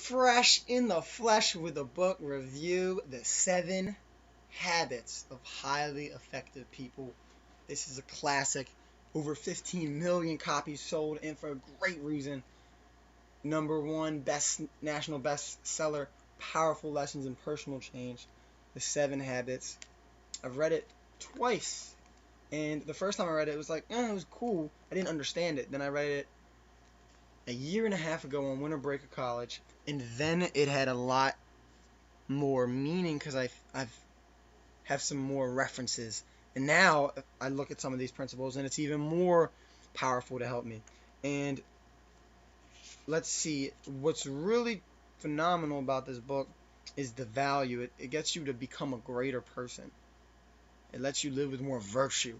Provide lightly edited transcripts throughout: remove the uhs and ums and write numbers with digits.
fresh in the flesh with a book review, The 7 Habits of Highly Effective People. This is a classic. Over 15 million copies sold, and for a great reason. Number one best national bestseller, Powerful Lessons in Personal Change, The 7 Habits. I've read it twice, and the first time I read it, it was like, it was cool. I didn't understand it. Then I read it a year and a half ago on winter break of college, and then it had a lot more meaning because I've have some more references, and now I look at some of these principles and it's even more powerful to help me. And let's see, what's really phenomenal about this book is the value. It gets you to become a greater person. It lets you live with more virtue.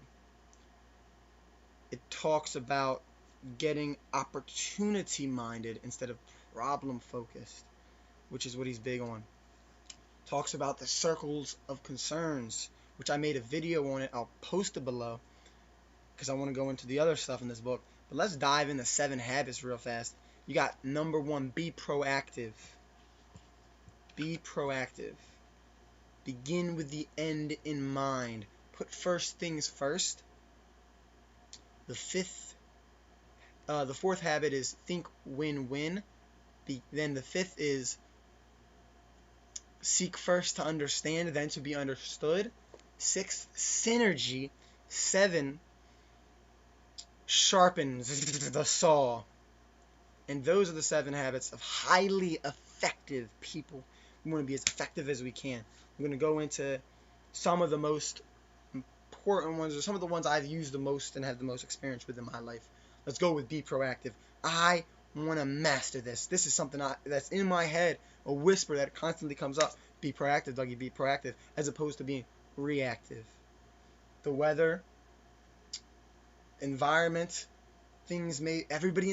It talks about getting opportunity minded instead of problem focused, which is what he's big on. Talks about the circles of concerns, which I made a video on it. I'll post it below because I want to go into the other stuff in this book. But let's dive into 7 habits real fast. You got number 1, be proactive. Be proactive. Begin with the end in mind. Put first things first. The fourth habit is think win-win. Then the 5th is seek first to understand, then to be understood. 6th, synergy. 7, sharpens the saw. And those are the 7 habits of highly effective people. We want to be as effective as we can. I'm going to go into some of the most important ones, or some of the ones I've used the most and have the most experience with in my life. Let's go with be proactive. I want to master this. This is something that's in my head, a whisper that constantly comes up. Be proactive, Dougie, be proactive, as opposed to being reactive. The weather, environment, things may, everybody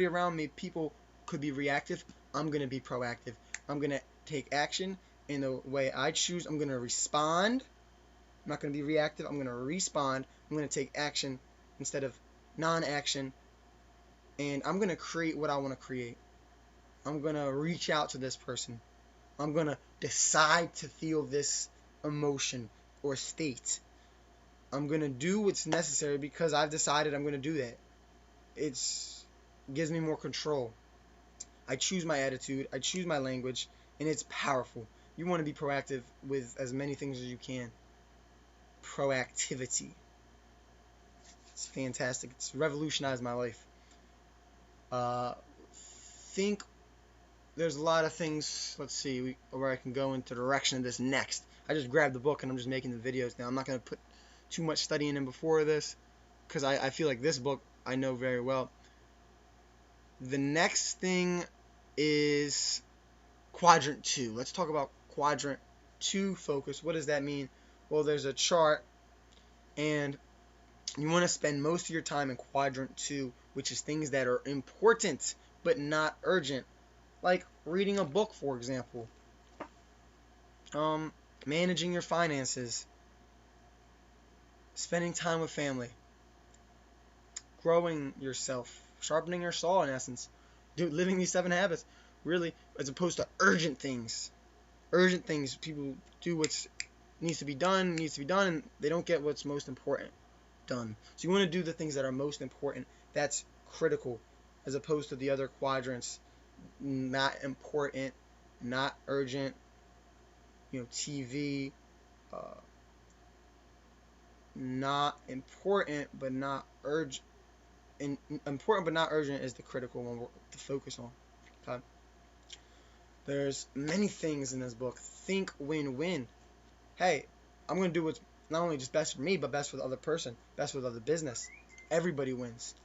around me, people could be reactive. I'm going to be proactive. I'm going to take action in the way I choose. I'm going to respond. I'm not going to be reactive. I'm going to respond. I'm going to take action instead of non-action. And I'm going to create what I want to create. I'm going to reach out to this person. I'm going to decide to feel this emotion or state. I'm going to do what's necessary because I've decided I'm going to do that. It gives me more control. I choose my attitude. I choose my language. And it's powerful. You want to be proactive with as many things as you can. Proactivity. It's fantastic. It's revolutionized my life. Think there's a lot of things, let's see, where I can go into the direction of this next. I just grabbed the book and I'm just making the videos now. I'm not going to put too much studying in before this because I feel like this book I know very well. The next thing is quadrant 2. Let's talk about quadrant 2 focus. What does that mean? Well, there's a chart, and you want to spend most of your time in quadrant 2, which is things that are important but not urgent, like reading a book, for example, managing your finances, spending time with family, growing yourself, sharpening your saw, in essence, living these 7 habits, really, as opposed to urgent things. Urgent things, people do what needs to be done, and they don't get what's most important done. So you want to do the things that are most important. That's critical, as opposed to the other quadrants. Not important, not urgent, TV, not important but not urgent, and important but not urgent is the critical one to focus on. Okay? There's many things in this book. Think win-win. Hey, I'm going to do what's not only just best for me, but best for the other person, best for the other business. Everybody wins.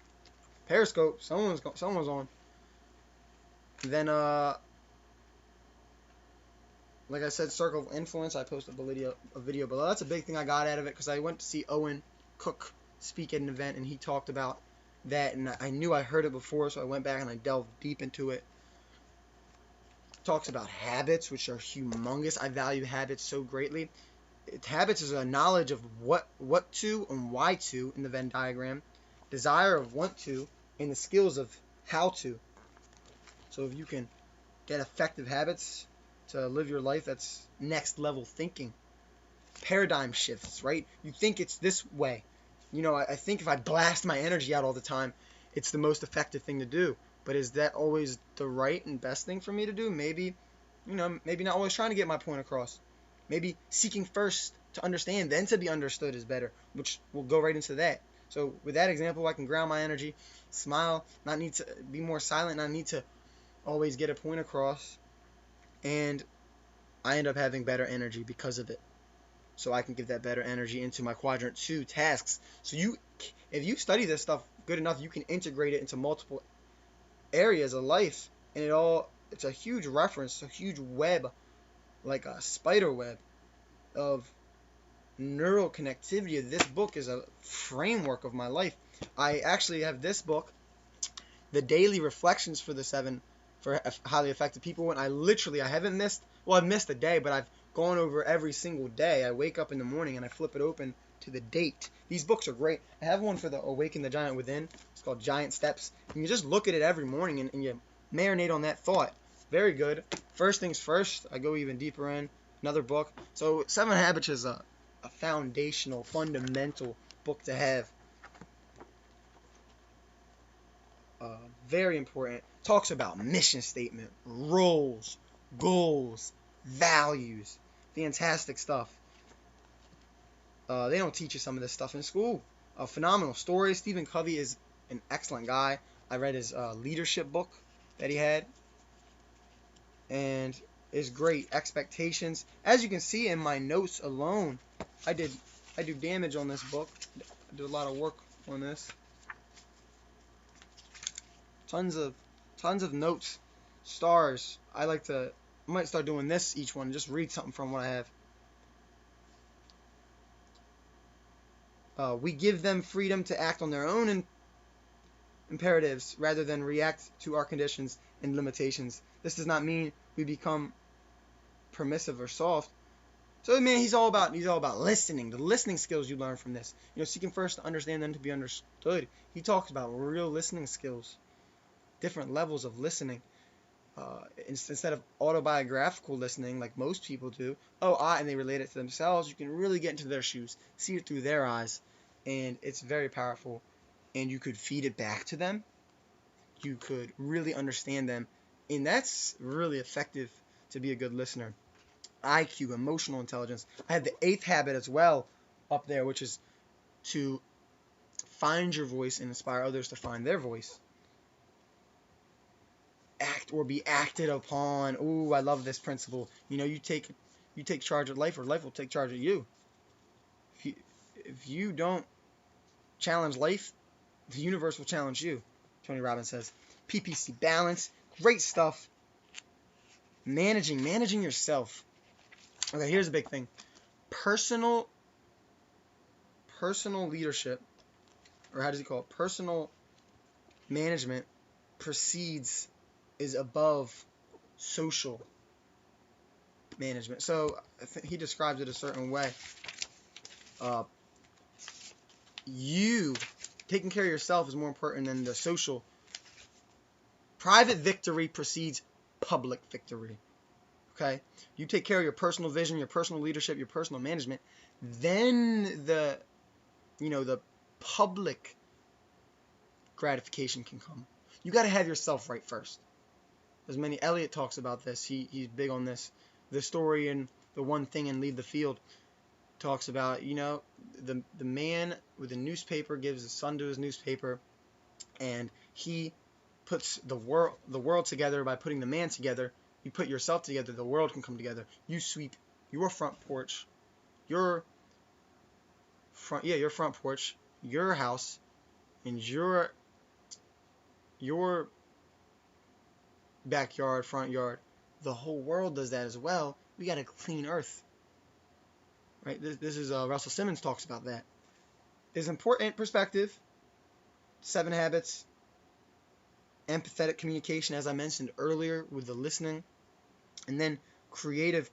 Periscope, someone's on. Then, like I said, circle of influence. I posted a video below. That's a big thing I got out of it because I went to see Owen Cook speak at an event, and he talked about that, and I knew I heard it before, so I went back and I delved deep into it. Talks about habits, which are humongous. I value habits so greatly. Habits is a knowledge of what to and why to in the Venn diagram, desire of want to, and the skills of how to. So if you can get effective habits to live your life, that's next level thinking. Paradigm shifts, right? You think it's this way. I think if I blast my energy out all the time, it's the most effective thing to do. But is that always the right and best thing for me to do? Maybe, maybe not always trying to get my point across. Maybe seeking first to understand, then to be understood is better, which will go right into that. So with that example, I can ground my energy, smile, not need to be more silent, not need to always get a point across, and I end up having better energy because of it. So I can give that better energy into my quadrant 2 tasks. So if you study this stuff good enough, you can integrate it into multiple areas of life, and it's a huge reference, a huge web, like a spider web of neural connectivity. This book is a framework of my life. I actually have this book, The Daily Reflections for Highly Effective People, and I've missed a day, but I've gone over every single day. I wake up in the morning and I flip it open to the date. These books are great. I have one for the Awaken the Giant Within. It's called Giant Steps. And you just look at it every morning and you marinate on that thought. Very good. First things first, I go even deeper in. Another book. So 7 Habits is a foundational, fundamental book to have. Very important. Talks about mission statement, roles, goals, values. Fantastic stuff. They don't teach you some of this stuff in school. Phenomenal story. Stephen Covey is an excellent guy. I read his leadership book that he had, and it's great. Expectations. As you can see in my notes alone, I do damage on this book. I do a lot of work on this. Tons of notes, stars. I might start doing this each one. Just read something from what I have. We give them freedom to act on their own imperatives rather than react to our conditions and limitations. This does not mean we become permissive or soft. So man, he's all about listening. The listening skills you learn from this. Seeking first to understand, then to be understood. He talks about real listening skills, different levels of listening. Instead of autobiographical listening like most people do, and they relate it to themselves, you can really get into their shoes, see it through their eyes, and it's very powerful. And you could feed it back to them. You could really understand them, and that's really effective to be a good listener. IQ, emotional intelligence. I have the 8th habit as well up there, which is to find your voice and inspire others to find their voice. Act or be acted upon. Ooh, I love this principle. You take charge of life, or life will take charge of you. If you don't challenge life, the universe will challenge you. Tony Robbins says. PPC, balance, great stuff. Managing yourself. Okay, here's a big thing. Personal leadership, or how does he call it? Personal management is above social management. So he describes it a certain way. You taking care of yourself is more important than the social. Private victory precedes public victory. Okay? You take care of your personal vision, your personal leadership, your personal management, then the public gratification can come. You got to have yourself right first. Elliot talks about this. He's big on this. The story in The One Thing and Leave the Field talks about, the man with a newspaper gives his son to his newspaper, and he puts the world together by putting the man together. You put yourself together, the world can come together. You sweep your front porch, your front porch, your house, and your backyard, front yard. The whole world does that as well. We got a clean earth. Right? This is Russell Simmons talks about that. It's important perspective. 7 habits. Empathetic communication, as I mentioned earlier, with the listening. And then creativity,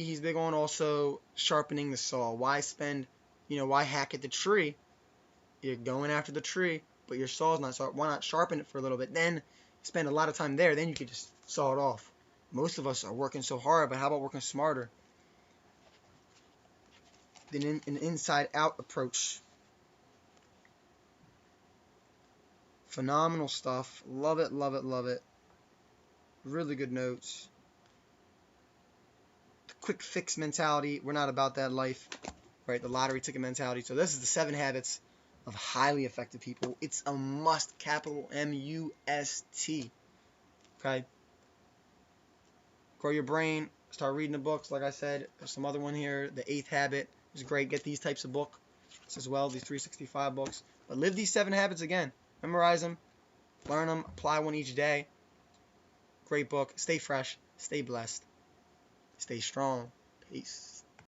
he's big on. Also sharpening the saw. Why hack at the tree? You're going after the tree, but your saw's not sharp. Why not sharpen it for a little bit? Then spend a lot of time there, then you could just saw it off. Most of us are working so hard, but how about working smarter? Then an inside-out approach. Phenomenal stuff. Love it, love it, love it. Really good notes. The quick fix mentality. We're not about that life, right? The lottery ticket mentality. So this is the 7 habits of highly effective people. It's a must, capital M-U-S-T. Okay? Grow your brain. Start reading the books. Like I said, there's some other one here. The 8th habit is great. Get these types of books as well, these 365 books. But live these 7 habits again. Memorize them. Learn them. Apply one each day. Great book. Stay fresh. Stay blessed. Stay strong. Peace.